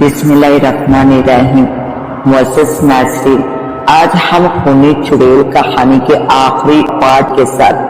बिस्मिल्लाहिर्रहमानिर्रहीम। मुअज़्ज़ज़ नाज़रीन, आज हम खूनी चुड़ैल कहानी के आखिरी पार्ट के साथ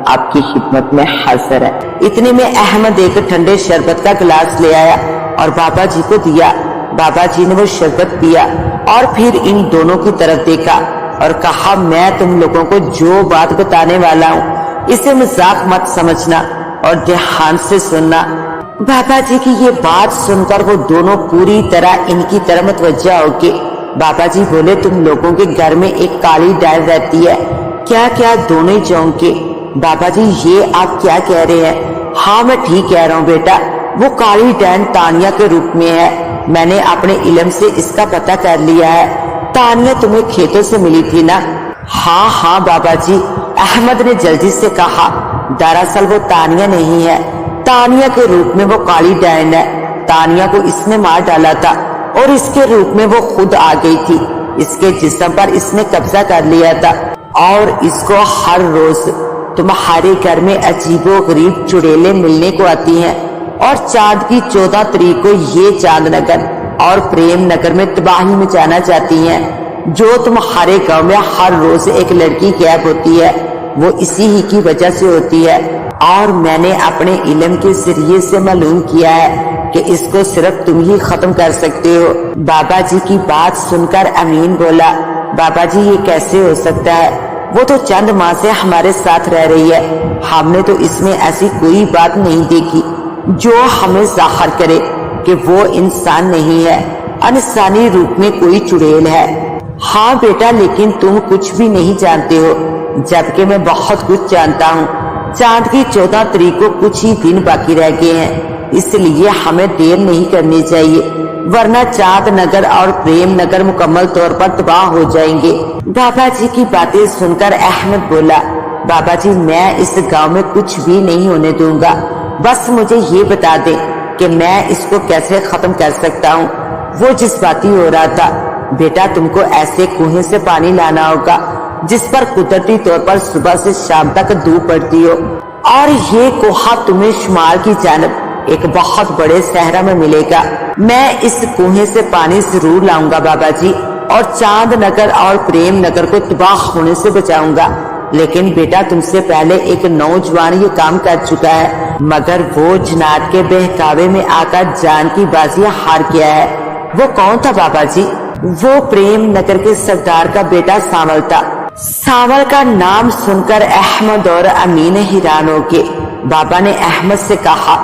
आपकी खिदमत में हाजिर है। इतने में अहमद एक ठंडे शरबत का गिलास ले आया और बाबा जी को दिया। बाबा जी ने वो शरबत पिया और फिर इन दोनों की तरफ देखा और कहा, मैं तुम लोगों को जो बात बताने वाला हूँ इसे मजाक मत समझना और ध्यान से सुनना। बाबा जी की ये बात सुनकर वो दोनों पूरी तरह इनकी तरफ मुतवज्जा हो गए। बाबा जी बोले, तुम लोगों के घर में एक काली डाल रहती है क्या? क्या दोनों ही चौंके। बाबा जी, ये आप क्या कह रहे हैं? हाँ, मैं ठीक कह रहा हूँ बेटा, वो काली डैन तानिया के रूप में है। मैंने अपने इल्म से इसका पता कर लिया है। तानिया तुम्हें खेतों से मिली थी ना? हाँ हाँ बाबा जी, अहमद ने जल्दी से कहा। दरअसल वो तानिया नहीं है, तानिया के रूप में वो काली डैन है। तानिया को इसने मार डाला था और इसके रूप में वो खुद आ गई थी। इसके जिस्म पर इसने कब्जा कर लिया था और इसको हर रोज तुम्हारे घर में अजीबो गरीब चुड़ैलें मिलने को आती हैं और चांद की 14 तारीख को ये चांद नगर और प्रेम नगर में तबाही मचाना चाहती हैं। जो तुम्हारे गांव में हर रोज एक लड़की गैब होती है वो इसी ही की वजह से होती है और मैंने अपने इल्म के जरिए से मालूम किया है कि इसको सिर्फ तुम ही खत्म कर सकते हो। बाबा जी की बात सुनकर अमीन बोला, बाबा जी ये कैसे हो सकता है? वो तो चंद माह से हमारे साथ रह रही है, हमने तो इसमें ऐसी कोई बात नहीं देखी जो हमें जाहिर करे कि वो इंसान नहीं है, इंसानी रूप में कोई चुड़ैल है। हाँ बेटा, लेकिन तुम कुछ भी नहीं जानते हो, जबकि मैं बहुत कुछ जानता हूँ। चांद की 14 तारीख को कुछ ही दिन बाकी रह गए हैं, इसलिए हमें देर नहीं करनी चाहिए, वरना चांद नगर और प्रेम नगर मुकम्मल तौर पर तबाह हो जाएंगे। बाबा जी की बातें सुनकर अहमद बोला, बाबा जी मैं इस गांव में कुछ भी नहीं होने दूंगा, बस मुझे ये बता दें कि मैं इसको कैसे खत्म कर सकता हूँ। वो जज्बाती हो रहा था। बेटा, तुमको ऐसे कुएं से पानी लाना होगा जिस पर कुदरती तौर पर सुबह से शाम तक धूप पड़ती हो और ये कुहा तुम्हें शुमाल की जानब एक बहुत बड़े सहरा में मिलेगा। मैं इस कुएं से पानी जरूर लाऊंगा बाबा जी और चांद नगर और प्रेम नगर को तबाह होने से बचाऊंगा। लेकिन बेटा, तुमसे पहले एक नौजवान ये काम कर चुका है, मगर वो जनात के बहकावे में आकर जान की बाजी हार गया है। वो कौन था बाबा जी? वो प्रेम नगर के सरदार का बेटा सांवल था। सांवल का नाम सुनकर अहमद और अमीन हैरान हो गए। बाबा ने अहमद से कहा,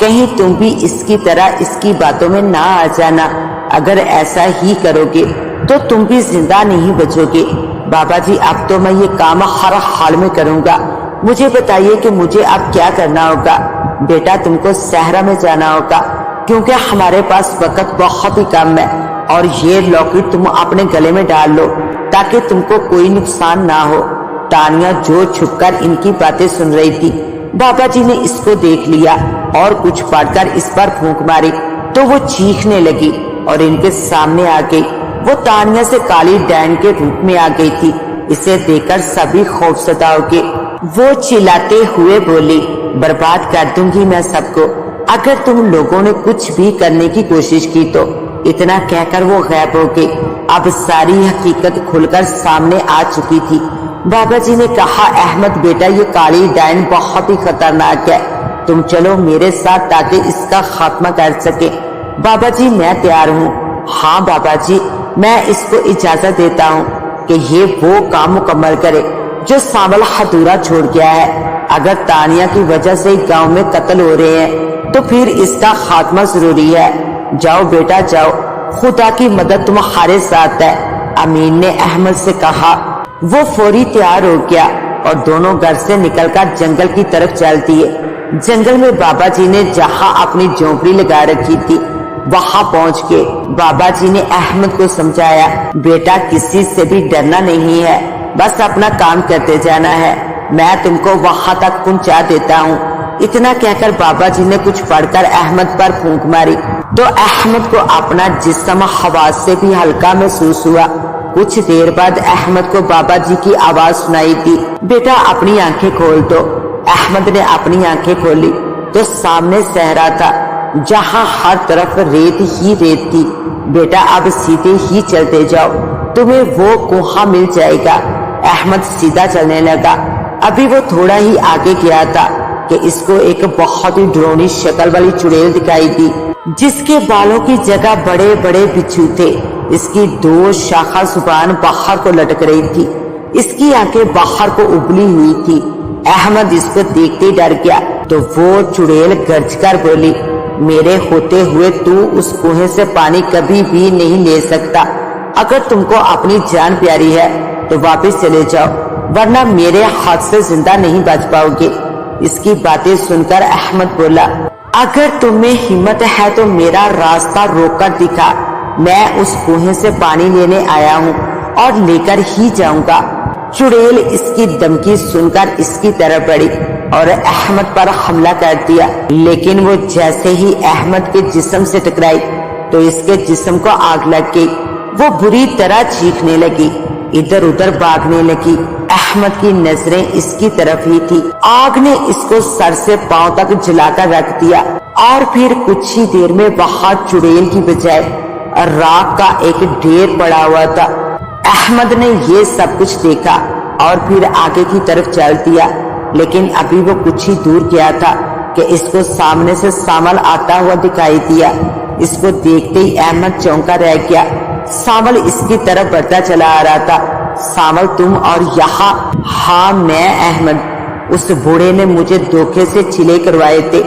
कहीं तुम भी इसकी तरह इसकी बातों में ना आ जाना, अगर ऐसा ही करोगे तो तुम भी जिंदा नहीं बचोगे। बाबा जी, अब तो मैं ये काम हर हाल में करूंगा, मुझे बताइए कि मुझे अब क्या करना होगा। बेटा, तुमको सहरा में जाना होगा क्योंकि हमारे पास वक्त बहुत ही कम है और ये लॉकेट तुम अपने गले में डाल लो ताकि तुमको कोई नुकसान ना हो। तानिया जो छुपकर इनकी बातें सुन रही थी, बाबा जी ने इसको देख लिया और कुछ पढ़कर इस पर फूंक मारी तो वो चीखने लगी और इनके सामने आ गई। वो तानिया से काली डैन के रूप में आ गई थी। इसे देखकर सभी खौफजदा हो गए। वो चिल्लाते हुए बोली, बर्बाद कर दूंगी मैं सबको अगर तुम लोगों ने कुछ भी करने की कोशिश की तो। इतना कहकर वो गायब हो गई। अब सारी हकीकत खुलकर सामने आ चुकी थी। बाबा जी ने कहा, अहमद बेटा, ये काली डायन बहुत ही खतरनाक है, तुम चलो मेरे साथ ताकि इसका खात्मा कर सके। बाबा जी, मैं तैयार हूँ। हाँ बाबा जी, मैं इसको इजाजत देता हूँ कि ये वो काम मुकम्मल करे जो सांवल अधूरा छोड़ गया है। अगर तानिया की वजह से गांव में कत्ल हो रहे हैं तो फिर इसका खात्मा जरूरी है। जाओ बेटा जाओ, खुदा की मदद तुम्हारे साथ है। अमीन ने अहमद से कहा। वो फौरी तैयार हो गया और दोनों घर से निकलकर जंगल की तरफ चल दिए। जंगल में बाबा जी ने जहाँ अपनी झोंपड़ी लगा रखी थी वहाँ पहुँच के बाबा जी ने अहमद को समझाया, बेटा किसी से भी डरना नहीं है, बस अपना काम करते जाना है, मैं तुमको वहाँ तक पहुँचा देता हूँ। इतना कहकर बाबा जी ने कुछ पढ़कर अहमद पर फूंक मारी तो अहमद को अपना जिस्म हवा से भी हल्का महसूस हुआ। कुछ देर बाद अहमद को बाबा जी की आवाज सुनाई दी, बेटा अपनी आंखें खोल दो। अहमद ने अपनी आंखें खोली तो सामने सहरा था। जहाँ हर तरफ रेत ही रेत थी। बेटा अब सीधे ही चलते जाओ, तुम्हें वो कुआं मिल जाएगा। अहमद सीधा चलने लगा। अभी वो थोड़ा ही आगे गया था कि इसको एक बहुत ही डरावनी शक्ल वाली चुड़ैल दिखाई दी, जिसके बालों की जगह बड़े बड़े बिच्छू थे। इसकी 2 शाखा जुबान बाहर को लटक रही थी, इसकी आंखें बाहर को उबली हुई थी। अहमद इसको देखते ही डर गया तो वो चुड़ैल गरज कर बोली, मेरे होते हुए तू उस कुएं से पानी कभी भी नहीं ले सकता। अगर तुमको अपनी जान प्यारी है तो वापस चले जाओ, वरना मेरे हाथ से जिंदा नहीं बच पाओगे। इसकी बातें सुनकर अहमद बोला, अगर तुम्हें हिम्मत है तो मेरा रास्ता रोककर दिखा, मैं उस कुएं से पानी लेने आया हूँ और लेकर ही जाऊंगा। चुड़ैल इसकी धमकी सुनकर इसकी तरफ बढ़ी और अहमद पर हमला कर दिया, लेकिन वो जैसे ही अहमद के जिस्म से टकराई तो इसके जिस्म को आग लग गई। वो बुरी तरह चीखने लगी, इधर उधर भागने लगी। अहमद की नजरें इसकी तरफ ही थी। आग ने इसको सर से पांव तक जलाकर रख दिया और फिर कुछ ही देर में वहां चुड़ैल की बजाय राख का एक ढेर पड़ा हुआ था। अहमद ने ये सब कुछ देखा और फिर आगे की तरफ चल दिया, लेकिन अभी वो कुछ ही दूर गया था कि इसको सामने से सांवल आता हुआ दिखाई दिया। इसको देखते ही अहमद चौंका रह गया। सांवल इसकी तरफ बढ़ता चला आ रहा था। सांवल, तुम और यहाँ? हाँ मैं अहमद। उस बूढ़े ने मुझे धोखे से चिले करवाए थे।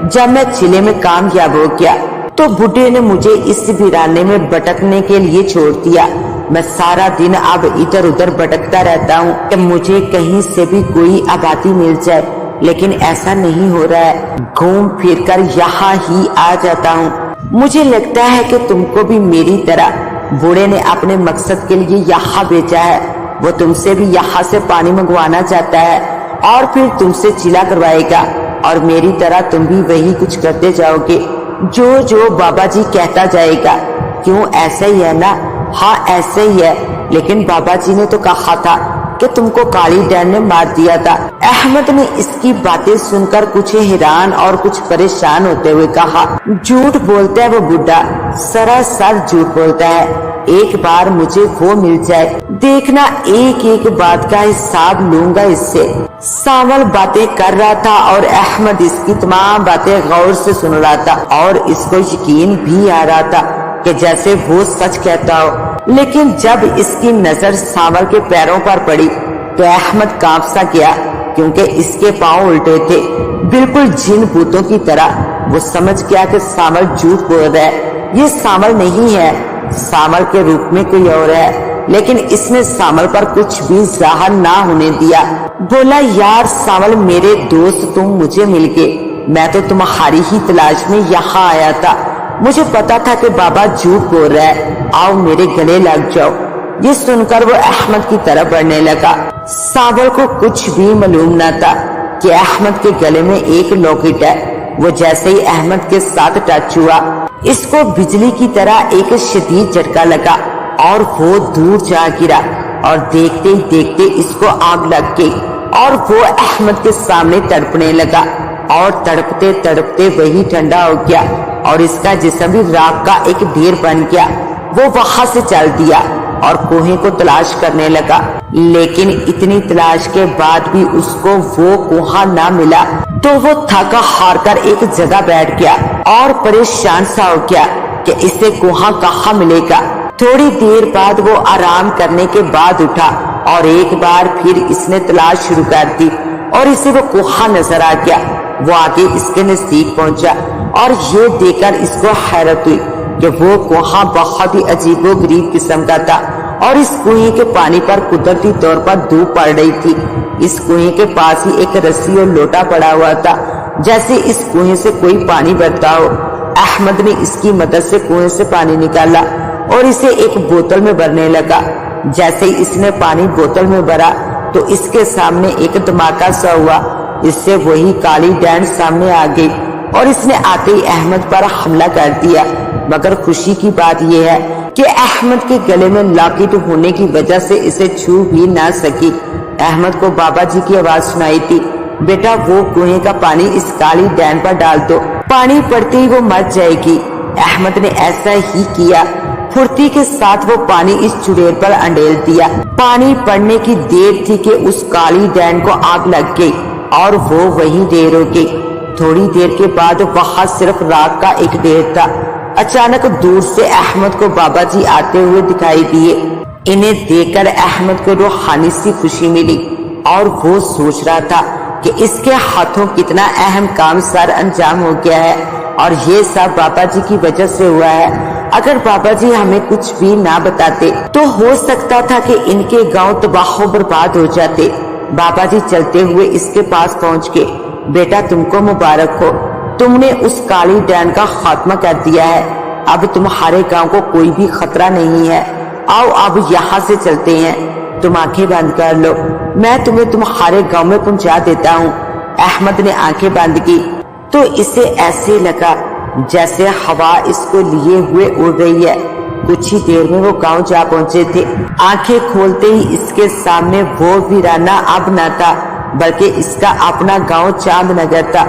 जब मैं चिले में कामयाब हो गया तो बूढ़े ने मुझे इस वीराने में भटकने के लिए छोड़ दिया। मैं सारा दिन अब इधर उधर भटकता रहता हूँ कि मुझे कहीं से भी कोई आबादी मिल जाए, लेकिन ऐसा नहीं हो रहा है। घूम फिर कर यहाँ ही आ जाता हूँ। मुझे लगता है कि तुमको भी मेरी तरह बूढ़े ने अपने मकसद के लिए यहाँ भेजा है। वो तुमसे भी यहाँ से पानी मंगवाना चाहता है और फिर तुमसे चिला करवाएगा, और मेरी तरह तुम भी वही कुछ करते जाओगे जो जो बाबा जी कहता जाएगा। क्यों, ऐसा ही है ना? हाँ ऐसे ही है, लेकिन बाबा जी ने तो कहा था कि तुमको काली डैन ने मार दिया था। अहमद ने इसकी बातें सुनकर कुछ हैरान और कुछ परेशान होते हुए कहा, झूठ बोलता है वो बुढ़ा, सरासर झूठ बोलता है। एक बार मुझे वो मिल जाए, देखना एक एक बात का हिसाब लूंगा इससे। सांवल बातें कर रहा था और अहमद इसकी तमाम बातें गौर से सुन रहा था और इसको यकीन भी आ रहा था कि जैसे वो सच कहता हो। लेकिन जब इसकी नजर सांवल के पैरों पर पड़ी तो अहमद कांप सा गया, क्योंकि इसके पांव उल्टे थे, बिल्कुल जिन भूतों की तरह। वो समझ गया कि सांवल झूठ बोल रहा है। ये सांवल नहीं है, सांवल के रूप में कोई और है। लेकिन इसने सांवल पर कुछ भी जाहिर ना होने दिया। बोला, यार सांवल मेरे दोस्त, तुम मुझे मिल गए। मैं तो तुम्हारी ही तलाश में यहाँ आया था। मुझे पता था कि बाबा झूठ बोल रहा है, आओ मेरे गले लग जाओ। ये सुनकर वो अहमद की तरफ बढ़ने लगा। सांवल को कुछ भी मालूम न था कि अहमद के गले में एक लॉकेट है। वो जैसे ही अहमद के साथ टच हुआ, इसको बिजली की तरह एक शदीद झटका लगा और वो दूर जा गिरा, और देखते ही देखते इसको आग लग गई और वो अहमद के सामने तड़पने लगा, और तड़पते तड़पते वही ठंडा हो गया और इसका जिस्म भी राख का एक ढेर बन गया। वो वहां से चल दिया और कुएं को तलाश करने लगा, लेकिन इतनी तलाश के बाद भी उसको वो कुआं ना मिला। तो वो थका हार कर एक जगह बैठ गया और परेशान सा हो गया कि इसे कुआं कहाँ मिलेगा। थोड़ी देर बाद वो आराम करने के बाद उठा और एक बार फिर इसने तलाश शुरू कर दी और इसे वो कुआं नजर आ गया। वो आगे इसके नजदीक पहुंचा और ये देखकर इसको हैरत हुई कि वो कुआं बहुत ही अजीबोगरीब किस्म का था और इस कुएं के पानी पर कुदरती तौर पर धूप पड़ रही थी। इस कुएं के पास ही एक रस्सी और लोटा पड़ा हुआ था, जैसे इस कुएं से कोई पानी बहता हो। अहमद ने इसकी मदद से कुएं से पानी निकाला और इसे एक बोतल में भरने लगा। जैसे ही इसने पानी बोतल में भरा तो इसके सामने एक धमाका सा हुआ। इससे वही काली डैन सामने आ गई और इसने आते ही अहमद पर हमला कर दिया। मगर खुशी की बात यह है कि अहमद के गले में लॉकेट होने की वजह से इसे छू भी ना सकी। अहमद को बाबा जी की आवाज सुनाई थी बेटा वो कुएं का पानी इस काली डैन पर डाल दो, पानी पड़ते ही वो मर जाएगी। अहमद ने ऐसा ही किया। फुर्ती के साथ वो पानी इस चुड़ैल पर अंडेल दिया। पानी पड़ने की देर थी कि उस काली डैन को आग लग गई और वो वहीं ढेर हो गई। थोड़ी देर के बाद वहां सिर्फ राख का एक ढेर था। अचानक दूर से अहमद को बाबा जी आते हुए दिखाई दिए। इन्हें देखकर अहमद को रूहानी सी खुशी मिली और वो सोच रहा था कि इसके हाथों कितना अहम काम सर अंजाम हो गया है और ये सब बाबा जी की वजह से हुआ है। अगर बाबा जी हमें कुछ भी ना बताते तो हो सकता था कि इनके गांव तबाह बर्बाद हो जाते। बाबा जी चलते हुए इसके पास पहुंच के, बेटा तुमको मुबारक हो, तुमने उस काली डैन का खात्मा कर दिया है। अब तुम्हारे गांव को कोई भी खतरा नहीं है। आओ अब यहाँ से चलते हैं। तुम आंखें बंद कर लो, मैं तुम्हें तुम्हारे गांव में पहुंचा देता हूँ। अहमद ने आंखें बंद की तो इसे ऐसे लगा जैसे हवा इसको लिए हुए उड़ रही है। कुछ ही देर में वो गांव जा पहुंचे थे। आंखें खोलते ही इसके सामने वो वीराना अब न था बल्कि इसका अपना गांव चांदनगर था,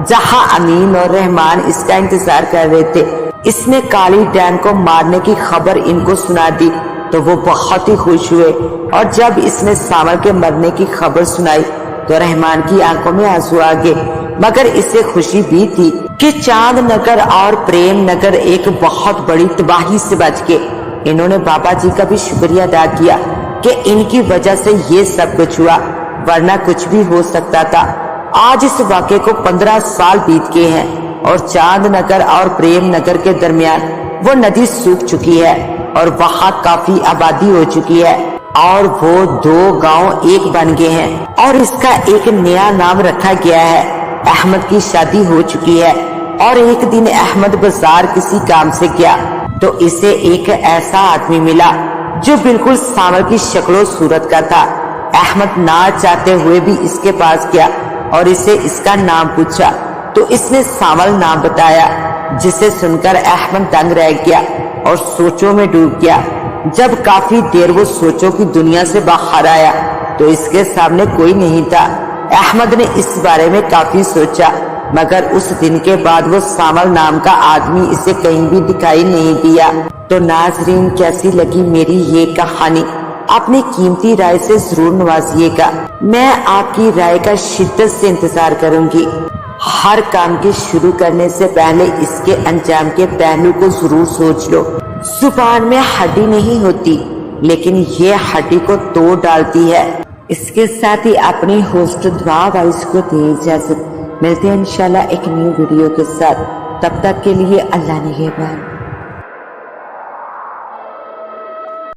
जहां अमीन और रहमान इसका इंतजार कर रहे थे। इसने काली डैन को मारने की खबर इनको सुना दी तो वो बहुत ही खुश हुए और जब इसने सावर के मरने की खबर सुनाई तो रहमान की आंखों में आंसू आ गए। मगर इसे खुशी भी थी कि चांद नगर और प्रेम नगर एक बहुत बड़ी तबाही से बच गए। इन्होंने बाबा जी का भी शुक्रिया अदा किया कि इनकी वजह से ये सब कुछ हुआ, वरना कुछ भी हो सकता था। आज इस वाक़े को 15 साल बीत गए हैं और चांद नगर और प्रेम नगर के दरमियान वो नदी सूख चुकी है और वहाँ काफी आबादी हो चुकी है और वो 2 गांव एक बन गए हैं और इसका एक नया नाम रखा गया है। अहमद की शादी हो चुकी है और एक दिन अहमद बाजार किसी काम से गया तो इसे एक ऐसा आदमी मिला जो बिल्कुल सांवल की शक्लो सूरत का था। अहमद ना चाहते हुए भी इसके पास गया और इसे इसका नाम पूछा तो इसने सांवल नाम बताया, जिसे सुनकर अहमद दंग रह गया और सोचों में डूब गया। जब काफी देर वो सोचों की दुनिया से बाहर आया तो इसके सामने कोई नहीं था। अहमद ने इस बारे में काफी सोचा मगर उस दिन के बाद वो सांवल नाम का आदमी इसे कहीं भी दिखाई नहीं दिया। तो नाजरीन, कैसी लगी मेरी ये कहानी? अपनी कीमती राय से जरूर नवाजिएगा। मैं आपकी राय का शिद्दत से इंतजार करूंगी। हर काम के शुरू करने से पहले इसके अंजाम के पहलू को जरूर सोच लो। जुबान में हड्डी नहीं होती लेकिन ये हड्डी को तोड़ डालती है। इसके साथ ही अपनी होस्ट दुआ वाइस को दे इजाजत। मिलते हैं इंशाल्लाह एक न्यू वीडियो के साथ। तब तक के लिए अल्लाह निगहबान।